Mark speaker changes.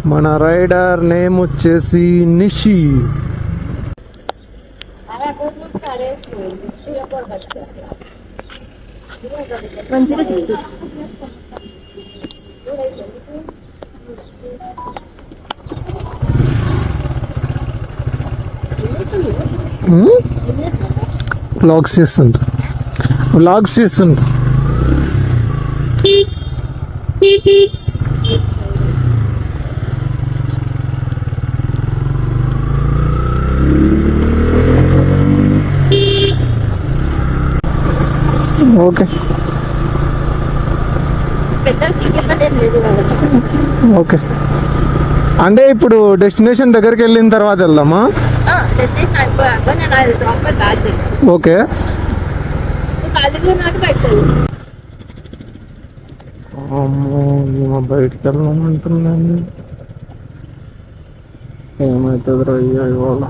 Speaker 1: మన rider name వచ్చేసి Nishi.
Speaker 2: 1060.
Speaker 1: Vlogs చేస్తుండ్రు. Okay okay. అంటే ఇప్పుడు డెస్టినేషన్ దగ్గరికి వెళ్ళిన తర్వాత వెళ్దామా? ఓకే. అమ్మో బయటికి వెళ్ళమంటుందండి. ఏమవుతుంది రా ఇవాళ.